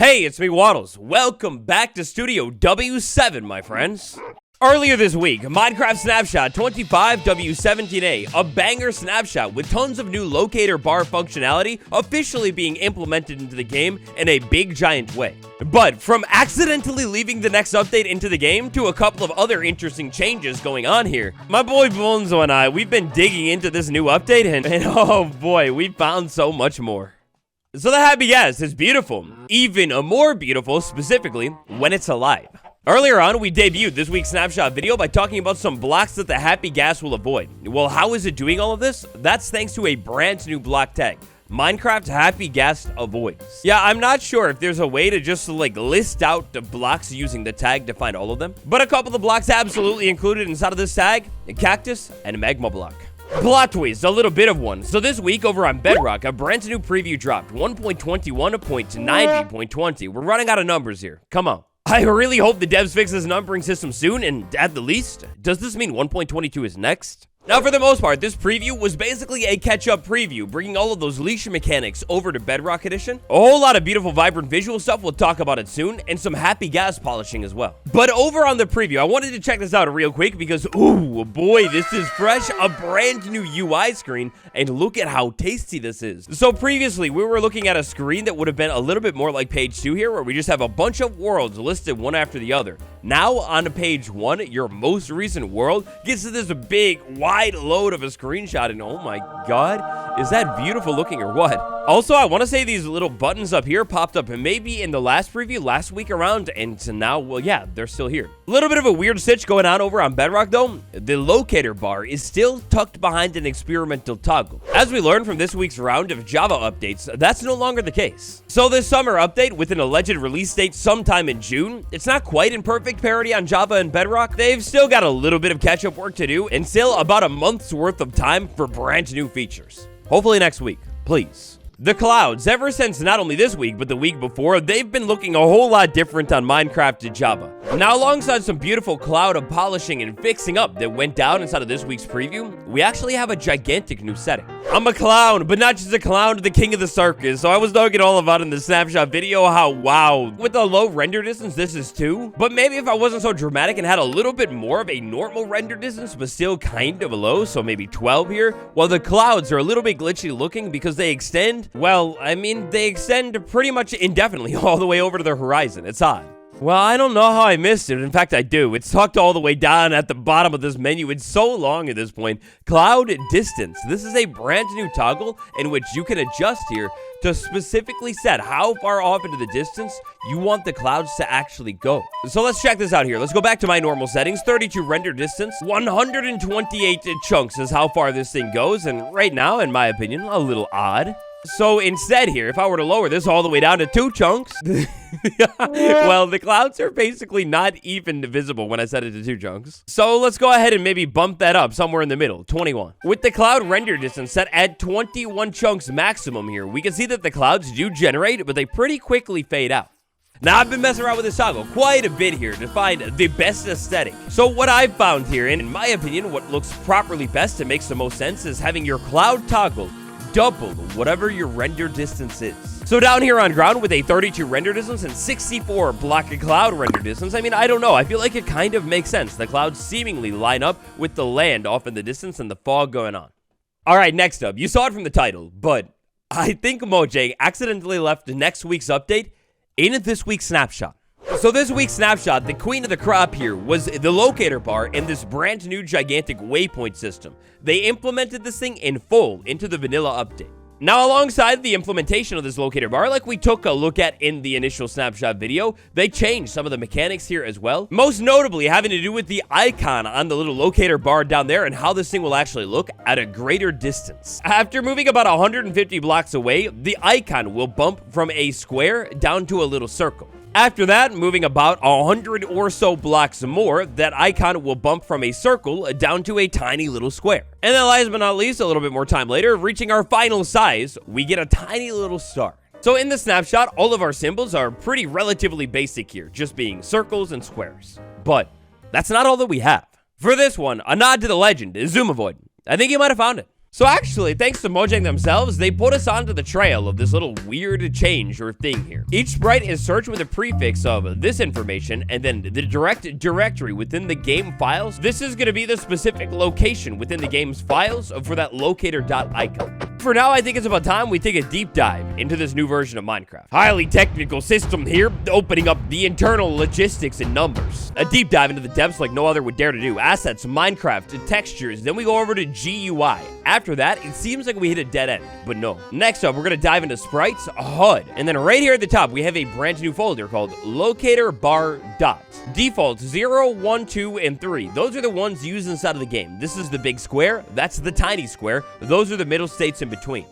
Hey, it's me, Waddles. Welcome back to Studio W7, my friends. Earlier this week, Minecraft Snapshot 25W17A, a banger snapshot with tons of new locator bar functionality officially being implemented into the game in a big giant way. But from accidentally leaving the next update into the game to a couple of other interesting changes going on here, my boy Bonzo and I, we've been digging into this new update and oh boy, we found so much more. So the happy ghast is beautiful, even more beautiful specifically when it's alive. Earlier on, we debuted this week's snapshot video by talking about some blocks that the happy ghast will avoid. Well, how is it doing all of this? That's thanks to a brand new block tag. Minecraft happy ghast avoids. Yeah, I'm not sure if there's a way to just list out the blocks using the tag to find all of them, but a couple of blocks absolutely included inside of this tag: a cactus and a magma block. Plot twist, a little bit of one. So this week over on Bedrock, a brand new preview dropped, 1.21.90.20. We're running out of numbers here. Come on. I really hope the devs fix this numbering system soon, and at the least, does this mean 1.22 is next? Now, for the most part, this preview was basically a catch-up preview, bringing all of those leash mechanics over to Bedrock Edition. A whole lot of beautiful, vibrant visual stuff, we'll talk about it soon, and some happy ghast polishing as well. But over on the preview, I wanted to check this out real quick because, ooh, boy, this is fresh, a brand new UI screen, and look at how tasty this is. So previously, we were looking at a screen that would have been a little bit more like page 2 here, where we just have a bunch of worlds listed one after the other. Now, on page 1, your most recent world gets to this big, wide load of a screenshot, and oh my god, is that beautiful looking or what? Also, I want to say these little buttons up here popped up maybe in the last preview last week around, and now, well, yeah, they're still here. A little bit of a weird stitch going on over on Bedrock, though. The locator bar is still tucked behind an experimental toggle. As we learned from this week's round of Java updates, that's no longer the case. So this summer update, with an alleged release date sometime in June, it's not quite in perfect parity on Java and Bedrock. They've still got a little bit of catch-up work to do, and still about a month's worth of time for brand new features. Hopefully next week, please. The clouds, ever since not only this week, but the week before, they've been looking a whole lot different on Minecraft to Java. Now, alongside some beautiful cloud of polishing and fixing up that went down inside of this week's preview, we actually have a gigantic new setting. I'm a clown, but not just a clown, the king of the circus. So I was talking all about in the snapshot video how, wow, with a low render distance, this is 2. But maybe if I wasn't so dramatic and had a little bit more of a normal render distance, but still kind of low, so maybe 12 here, well, the clouds are a little bit glitchy looking because they extend, well, I mean, they extend pretty much indefinitely all the way over to the horizon. It's odd. Well, I don't know how I missed it. In fact, I do. It's tucked all the way down at the bottom of this menu. It's so long at this point. Cloud distance. This is a brand new toggle in which you can adjust here to specifically set how far off into the distance you want the clouds to actually go. So let's check this out here. Let's go back to my normal settings. 32 render distance. 128 chunks is how far this thing goes. And right now, in my opinion, a little odd. So instead here, if I were to lower this all the way down to 2 chunks, well, the clouds are basically not even visible when I set it to 2 chunks. So let's go ahead and maybe bump that up somewhere in the middle, 21. With the cloud render distance set at 21 chunks maximum here, we can see that the clouds do generate, but they pretty quickly fade out. Now, I've been messing around with this toggle quite a bit here to find the best aesthetic. So what I've found here, and in my opinion, what looks properly best and makes the most sense is having your cloud toggle double whatever your render distance is. So down here on ground with a 32 render distance and 64 block of cloud render distance, I mean, I don't know. I feel like it kind of makes sense. The clouds seemingly line up with the land off in the distance and the fog going on. All right, next up, you saw it from the title, but I think Mojang accidentally left next week's update in this week's snapshot. So this week's snapshot, the queen of the crop here was the locator bar in this brand new gigantic waypoint system. They implemented this thing in full into the vanilla update. Now, alongside the implementation of this locator bar, like we took a look at in the initial snapshot video, they changed some of the mechanics here as well. Most notably having to do with the icon on the little locator bar down there and how this thing will actually look at a greater distance. After moving about 150 blocks away, the icon will bump from a square down to a little circle. After that, moving about 100 or so blocks more, that icon will bump from a circle down to a tiny little square. And then last but not least, a little bit more time later, reaching our final size, we get a tiny little star. So in the snapshot, all of our symbols are pretty relatively basic here, just being circles and squares. But that's not all that we have. For this one, a nod to the legend is Zoom Avoid. I think you might have found it. So actually, thanks to Mojang themselves, they put us onto the trail of this little weird change or thing here. Each sprite is searched with a prefix of this information and then the direct directory within the game files. This is going to be the specific location within the game's files for that locator.icon. For now, I think it's about time we take a deep dive into this new version of Minecraft. Highly technical system here, opening up the internal logistics and numbers. A deep dive into the depths like no other would dare to do. Assets, Minecraft, textures, then we go over to GUI. After that, it seems like we hit a dead end, but no. Next up, we're gonna dive into sprites, HUD, and then right here at the top, we have a brand new folder called locator bar dots. Default 0, 1, 2, and 3. Those are the ones used inside of the game. This is the big square, that's the tiny square, those are the middle states in between.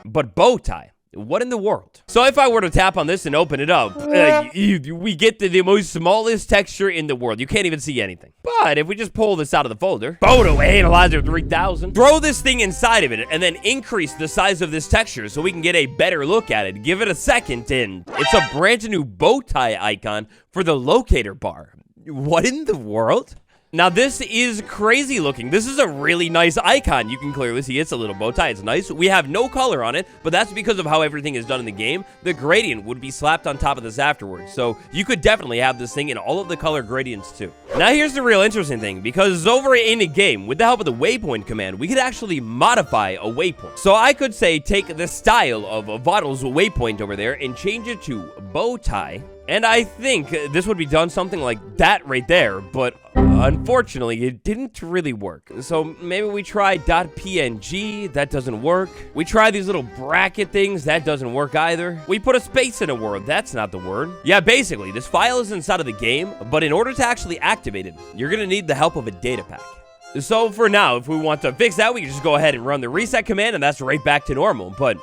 But bow tie, what in the world? So if I were to tap on this and open it up, we get the most smallest texture in the world. You can't even see anything. But if we just pull this out of the folder, Photo Analyzer 3000, throw this thing inside of it and then increase the size of this texture so we can get a better look at it. Give it a second and it's a brand new bow tie icon for the locator bar. What in the world? Now, this is crazy looking. This is a really nice icon. You can clearly see it's a little bow tie. It's nice. We have no color on it, but that's because of how everything is done in the game. The gradient would be slapped on top of this afterwards. So you could definitely have this thing in all of the color gradients too. Now, here's the real interesting thing, because over in the game, with the help of the waypoint command, we could actually modify a waypoint. So I could say, take the style of Vodal's waypoint over there and change it to bow tie. And I think this would be done something like that right there, but unfortunately, it didn't really work. So maybe we try .png, that doesn't work. We try these little bracket things, that doesn't work either. We put a space in a word, that's not the word. Yeah, basically, this file is inside of the game, but in order to actually activate it, you're gonna need the help of a data pack. So for now, if we want to fix that, we can just go ahead and run the reset command, and that's right back to normal, but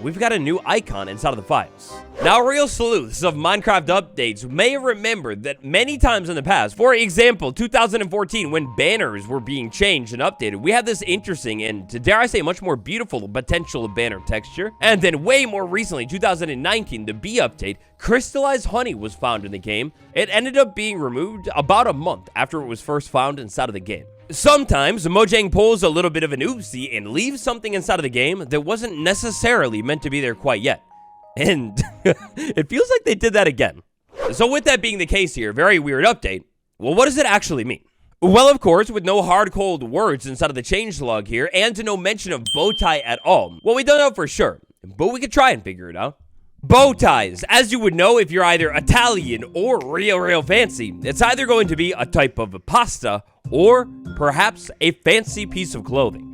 we've got a new icon inside of the files. Now, real sleuths of Minecraft updates may remember that many times in the past, for example, 2014, when banners were being changed and updated, we had this interesting and, dare I say, much more beautiful potential banner texture. And then way more recently, 2019, the bee update, crystallized honey was found in the game. It ended up being removed about a month after it was first found inside of the game. Sometimes, Mojang pulls a little bit of an oopsie and leaves something inside of the game that wasn't necessarily meant to be there quite yet. And it feels like they did that again. So with that being the case here, very weird update, well, what does it actually mean? Well, of course, with no hard cold words inside of the changelog here, and no mention of bow tie at all. Well, we don't know for sure, but we could try and figure it out. Bow ties, as you would know if you're either Italian or real fancy, it's either going to be a type of pasta or perhaps a fancy piece of clothing.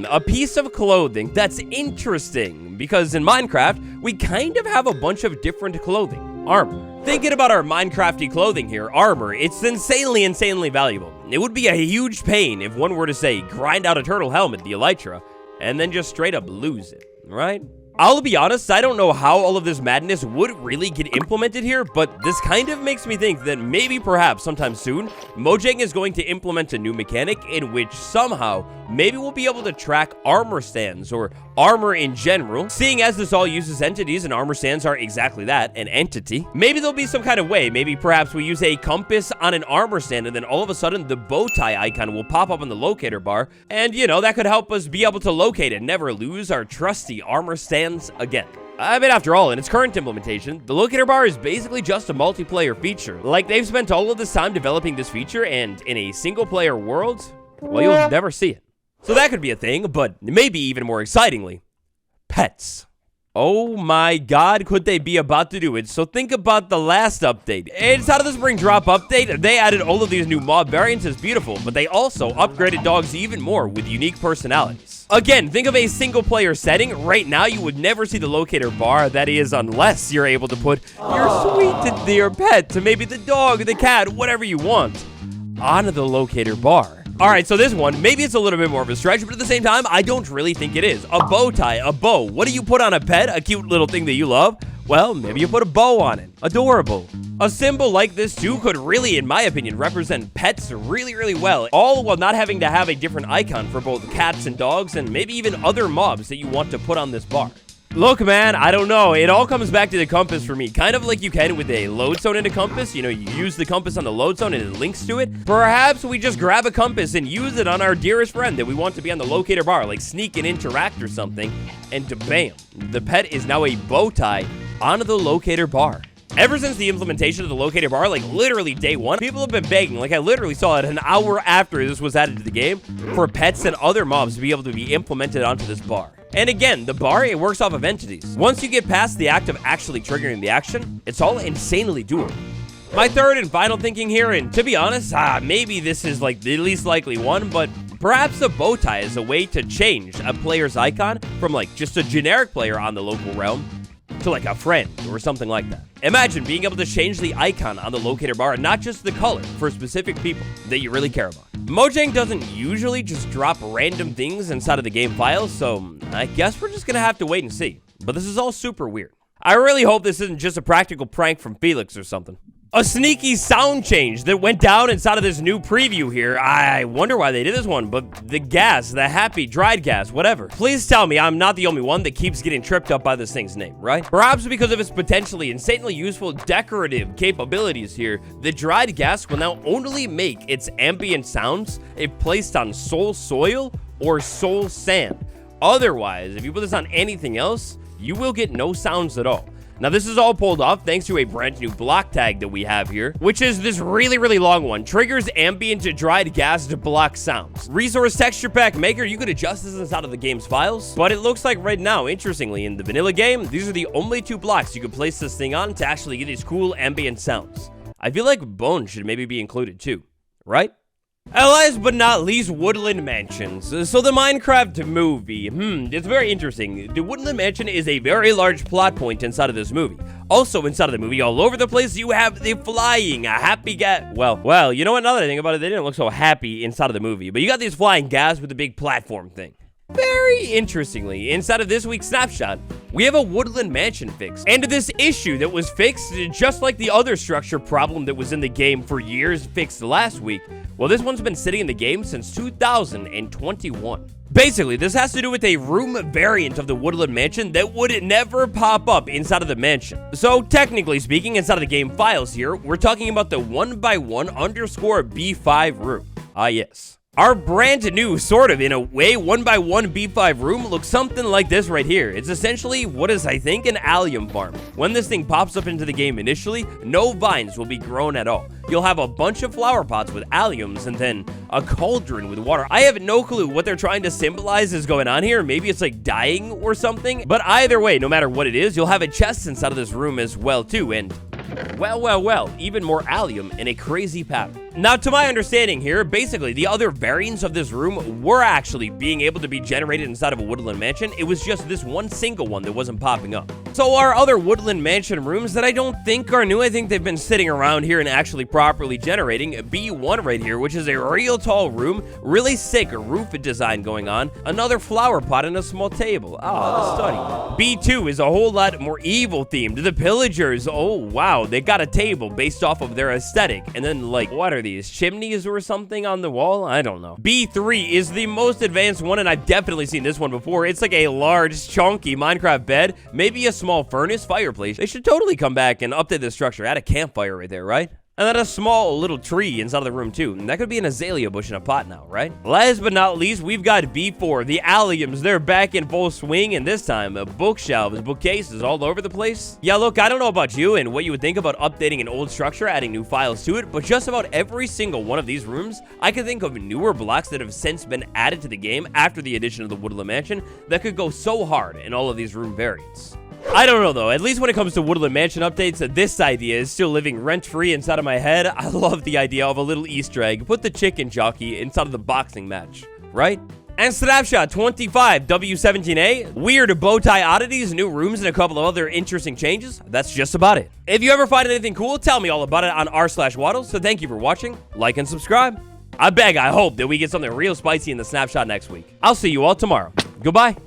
A piece of clothing. That's interesting, because in Minecraft, we kind of have a bunch of different clothing. Armor. Thinking about our Minecrafty clothing here, armor, it's insanely valuable. It would be a huge pain if one were to, say, grind out a turtle helmet, the elytra, and then just straight up lose it, right? I'll be honest, I don't know how all of this madness would really get implemented here, but this kind of makes me think that maybe perhaps sometime soon, Mojang is going to implement a new mechanic in which somehow, maybe we'll be able to track armor stands or armor in general, seeing as this all uses entities and armor stands are exactly that, an entity. Maybe there'll be some kind of way, maybe perhaps we use a compass on an armor stand and then all of a sudden the bow tie icon will pop up on the locator bar, and you know, that could help us be able to locate and never lose our trusty armor stands again. I mean, after all, in its current implementation, the locator bar is basically just a multiplayer feature. Like, they've spent all of this time developing this feature, and in a single-player world, well, you'll never see it. So that could be a thing, but maybe even more excitingly, pets. Oh my god, could they be about to do it? So think about the last update. Inside of the Spring Drop update, they added all of these new mob variants as beautiful, but they also upgraded dogs even more with unique personalities. Again, think of a single player setting. Right now, you would never see the locator bar, that is, unless you're able to put your sweet and dear pet, to maybe the dog, the cat, whatever you want, onto the locator bar. Alright, so this one, maybe it's a little bit more of a stretch, but at the same time, I don't really think it is. A bow tie, a bow. What do you put on a pet? A cute little thing that you love? Well, maybe you put a bow on it. Adorable. A symbol like this too could really, in my opinion, represent pets really well, all while not having to have a different icon for both cats and dogs and maybe even other mobs that you want to put on this bar. Look, man, I don't know. It all comes back to the compass for me. Kind of like you can with a lodestone and a compass. You know, you use the compass on the lodestone and it links to it. Perhaps we just grab a compass and use it on our dearest friend that we want to be on the locator bar, like sneak and interact or something. And bam, the pet is now a bow tie on the locator bar. Ever since the implementation of the locator bar, like literally day one, people have been begging, like I literally saw it an hour after this was added to the game, for pets and other mobs to be able to be implemented onto this bar. And again, the bar, it works off of entities. Once you get past the act of actually triggering the action, it's all insanely doable. My third and final thinking here, and to be honest, maybe this is like the least likely one, but perhaps the bow tie is a way to change a player's icon from like just a generic player on the local realm to like a friend or something like that. Imagine being able to change the icon on the locator bar, not just the color, for specific people that you really care about. Mojang doesn't usually just drop random things inside of the game files, so I guess we're just gonna have to wait and see. But this is all super weird. I really hope this isn't just a practical prank from Felix or something. A sneaky sound change that went down inside of this new preview here. I wonder why they did this one, but the gas, the happy, dried gas, whatever. Please tell me I'm not the only one that keeps getting tripped up by this thing's name, right? Perhaps because of its potentially insanely useful decorative capabilities here, the dried gas will now only make its ambient sounds if placed on soul soil or soul sand. Otherwise, if you put this on anything else, you will get no sounds at all. Now, this is all pulled off thanks to a brand new block tag that we have here, which is this really long one. Triggers ambient dried gas to block sounds. Resource texture pack maker, you could adjust this inside of the game's files, but it looks like right now, interestingly, in the vanilla game, these are the only two blocks you could place this thing on to actually get these cool ambient sounds. I feel like Bone should maybe be included too, right? And last but not least, Woodland Mansions. So the Minecraft movie, it's very interesting. The Woodland Mansion is a very large plot point inside of this movie. Also inside of the movie, all over the place, you have the flying, happy gas. Well, you know what? Now that I think about it, they didn't look so happy inside of the movie. But you got these flying gas with the big platform thing. Very interestingly, inside of this week's snapshot, we have a Woodland Mansion fix. And this issue that was fixed, just like the other structure problem that was in the game for years fixed last week, well, this one's been sitting in the game since 2021. Basically, this has to do with a room variant of the Woodland Mansion that would never pop up inside of the mansion. So, technically speaking, inside of the game files here, we're talking about the 1x1_B5 room. Yes. Our brand new, sort of in a way, 1x1 B5 room looks something like this right here. It's essentially what is, I think, an allium farm. When this thing pops up into the game initially, no vines will be grown at all. You'll have a bunch of flower pots with alliums and then a cauldron with water. I have no clue what they're trying to symbolize is going on here. Maybe it's like dying or something. But either way, no matter what it is, you'll have a chest inside of this room as well too. And well, even more allium in a crazy pattern. Now, to my understanding here, basically, the other variants of this room were actually being able to be generated inside of a Woodland Mansion. It was just this one single one that wasn't popping up. So our other Woodland Mansion rooms that I don't think are new, I think they've been sitting around here and actually properly generating. B1 right here, which is a real tall room, really sick roof design going on, another flower pot and a small table. The study. B2 is a whole lot more evil themed. The pillagers, oh wow, they got a table based off of their aesthetic. And then like, what are these, chimneys or something on the wall? I don't know. B3 is the most advanced one, and I've definitely seen this one before. It's like a large, chunky Minecraft bed, maybe a small furnace, fireplace. They should totally come back and update this structure. Add a campfire right there, right? And then a small little tree inside of the room too. And that could be an azalea bush in a pot now, right? Last but not least, we've got B4. The alliums, they're back in full swing, and this time, bookshelves, bookcases all over the place. Yeah, look, I don't know about you and what you would think about updating an old structure, adding new files to it, but just about every single one of these rooms, I can think of newer blocks that have since been added to the game after the addition of the Woodland Mansion that could go so hard in all of these room variants. I don't know, though. At least when it comes to Woodland Mansion updates, this idea is still living rent-free inside of my head. I love the idea of a little Easter egg. Put the chicken jockey inside of the boxing match, right? And Snapshot 25 W17A, weird bow tie oddities, new rooms, and a couple of other interesting changes. That's just about it. If you ever find anything cool, tell me all about it on r/waddles. So thank you for watching. Like and subscribe. I hope that we get something real spicy in the Snapshot next week. I'll see you all tomorrow. Goodbye.